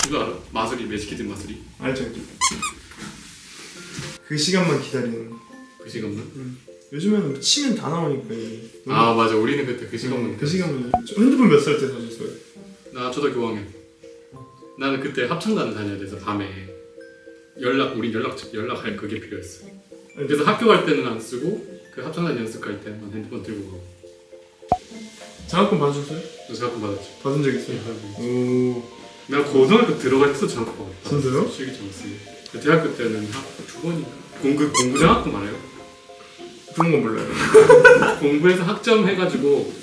이거 알아? 마술이 매직키드 마술이? 알죠. 그 시간만 기다리는. 그 시간만? 요즘에는 치면 다 나오니까. 아 맞아. 우리는 그때 그 시간만. 그 시간만. 핸드폰 몇 살 때 사셨어요? 나 초등학교 5학년. 나는 그때 합창단을 다녀야 돼서 밤에 우린 연락할 그게 필요했어. 그래서 학교 갈 때는 안 쓰고 그 합창단 연습할 때만 핸드폰 들고 가고. 장학금 받으셨어요? 장학금 받았지. 받은 적 있어요? 오. 내가 고등학교 들어갈 때도 장학금 받았다. 진짜요? 실기청 쓰고. 대학교 때는 두 번인가? 공부 장학금 알아요? 그런 건 몰라요. 공부해서 학점 해가지고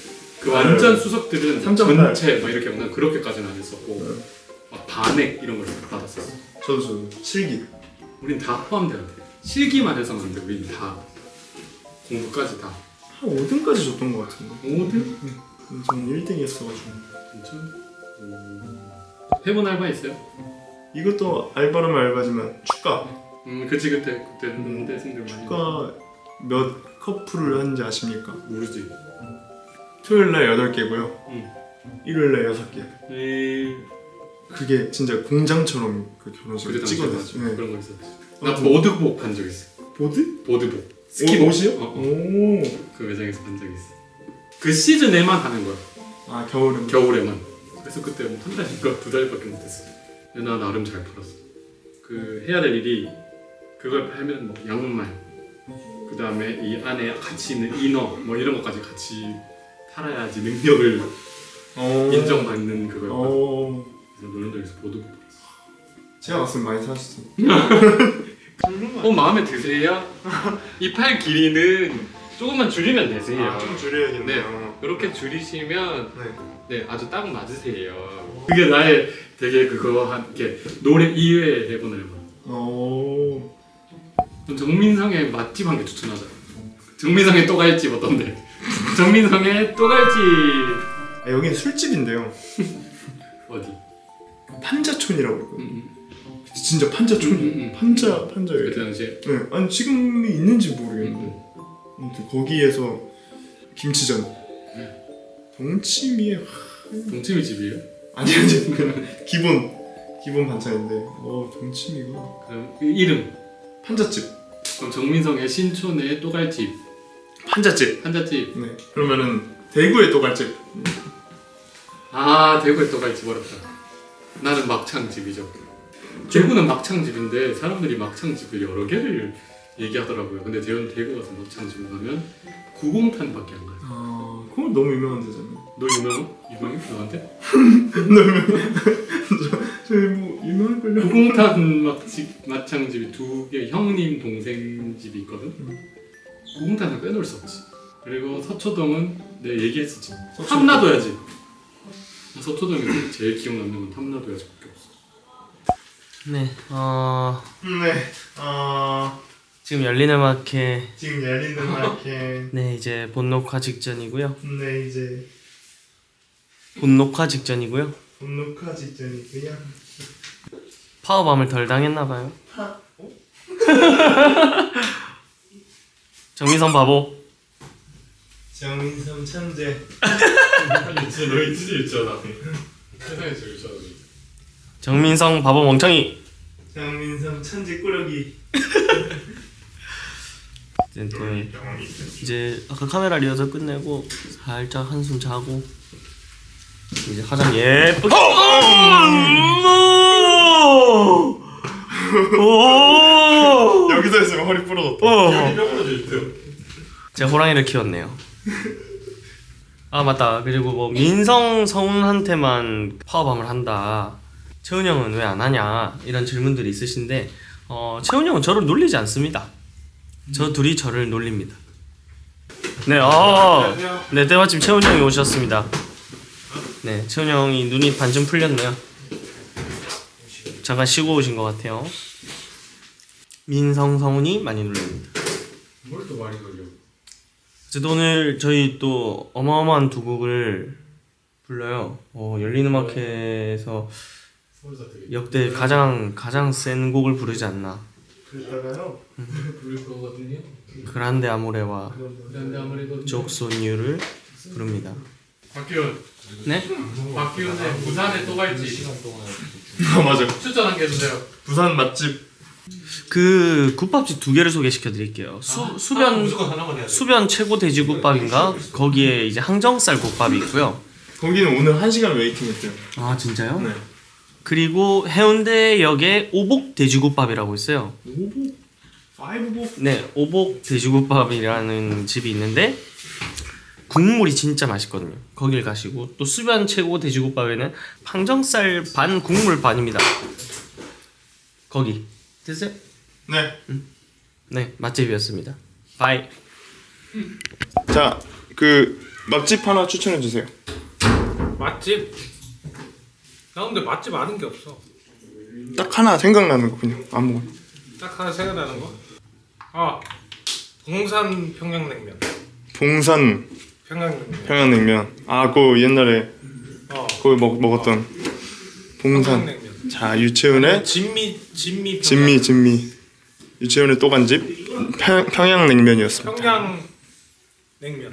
그 완전 수석들은 3.8. 전체 막 이렇게 난 그렇게까지는 안 했었고 막 반액 이런 걸 받았었어. 저도 실기. 우린 다 포함돼야 돼. 실기만 해서는 안 돼. 우린 다 공부까지 다. 한 5등까지 줬던 것 같은데. 5등? 저는 1등이었어가지고. 진짜? 해본 알바 있어요? 이것도 알바라면 알바지만 축가. 그치 그때 대생들 많이. 축가 몇 커플을 하는지 아십니까? 모르지. 토요일날 8개고요. 일요일날 6개. 그게 진짜 공장처럼 그 결혼식을 찍어냈죠. 네. 그런 거 있었지. 나 보드복 한 적 있어. 보드? 보드복. 옷이요? 오. 그 매장에서 한 적 있어. 그 시즌에만 하는 거야. 아 겨울에만. 겨울에만. 그래서 그때 한 달인가 2달밖에 못했어. 근데 나 나름 잘 팔았어. 그 해야 될 일이 그걸 팔면 뭐 양말, 그 다음에 이 안에 같이 있는 이너 뭐 이런 것까지 같이 팔아야지 능력을 인정받는 그거였거든. 그래서 노른자에서 보드복 팔았어. 제가 봤으면 많이 사셨어요. 마음에 드세요? 이 팔 길이는 조금만 줄이면 되세요. 좀 줄여야겠네요. 그렇게 줄이시면 네 아주 딱 맞으세요. 그게 나의 되게 그거 한 게 노래 이외에 해본 앨범. 정민성의 맛집 한 개 추천하자. 정민성의 또갈집 어떤데? 정민성의 또갈집. 여기는 술집인데요. 어디? 판자촌이라고 있거든요. 진짜 판자촌이. 판자. 그때 당시에. 네. 아니 지금이 있는지 모르겠는데. 거기에서 김치전. 동치미에. 동치미 집이에요? 아니 기본 반찬인데. 동치미가. 그럼 그 이름. 판잣집. 그럼 정민성의 신촌의 또갈집. 판잣집. 판잣집. 네. 그러면은 대구의 또갈집. 아 대구의 또갈집 어렵다. 나는 막창집이죠. 대구는 막창집인데 사람들이 막창집을 여러 개를 얘기하더라고요. 근데 대구 가서 막창집 가면 구공탄밖에 안 가요. 그건 너무 유명한 데잖아요. 너 유명해? 너한테? 저희 뭐 유명할걸요? 구공탄 막창집이 2개 형님 동생 집이 있거든. 구공탄을 빼놓을 수 없지. 그리고 서초동은 내가 얘기했었지. 탐나둬야지. 서초동에서 제일 기억 남는 건 탐나둬야지밖에 없어. 지금 열리는 마켓. 네 이제 본 녹화 직전이고요. 네 이제 본 녹화 직전이고요. 파워밤을 덜 당했나봐요. 정민성 바보. 정민성 천재. 진짜 너희 진짜 일자다. 세상에 제일 일자다. 정민성 바보 멍청이. 정민성 천재 꾸러기. 이제 아까 카메라 리허설 끝내고 살짝 한숨 자고 이제 화장 예쁘게. 여기서 했으면 허리 부러졌다. 여기 뼈 부러질 듯. 제가 호랑이를 키웠네요. 아 맞다. 그리고 뭐 민성 성훈한테만 파워밤을 한다, 채훈 형은 왜 안 하냐 이런 질문들이 있으신데 채훈 형은 저를 놀리지 않습니다. 저 둘이 저를 놀립니다. 네, 때마침 채훈 형이 오셨습니다. 네, 채훈 형이 눈이 반쯤 풀렸네요. 잠깐 쉬고 오신 것 같아요. 민성 성훈이 많이 놀립니다. 뭘 또 많이 놀려? 어쨌든 오늘 저희 또 어마어마한 두 곡을 불러요. 열린 음악회에서 역대 가장 센 곡을 부르지 않나. 그랬다가요? 부를 거거든요. 그란데 아모레와 그런데 아무래도 족소뉴를 부릅니다. 박기현 네? 박기훈의 부산에 또 갈지 맞아. 추천 한 개 해주세요. 부산 맛집. 그 국밥집 두 개를 소개시켜 드릴게요. 수변 무조건 하나만 해야 돼. 수변 최고 돼지국밥인가? 거기에 이제 항정살 국밥이 있고요. 거기는 오늘 1시간 웨이팅했대요. 아 진짜요? 네. 그리고 해운대역에 오복 돼지국밥이라고 있어요. 오복? 파이브복? 네, 오복 돼지국밥이라는 집이 있는데 국물이 진짜 맛있거든요. 거길 가시고 또 수변 최고 돼지국밥에는 항정살 반 국물 반입니다. 거기 드세요. 네. 네, 맛집이었습니다. 바이. 자, 그 맛집 하나 추천해 주세요. 맛집? 나 근데 맛집 아는 게 없어. 딱 하나 생각나는 거 그냥 아무거나. 딱 하나 생각나는 거? 아, 봉산 평양냉면. 봉산 평양냉면. 평양냉면. 아, 그 옛날에 거기 먹었던 봉산. 평양냉면. 자, 유채은의 진미 진미. 유채은의 또 간 집 평양냉면이었습니다. 평양냉면.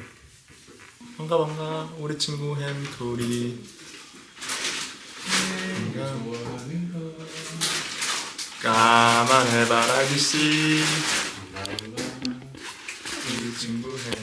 반가 우리 친구 햄토리. 까만 해바라기 씨. 우리 친구 햄토리.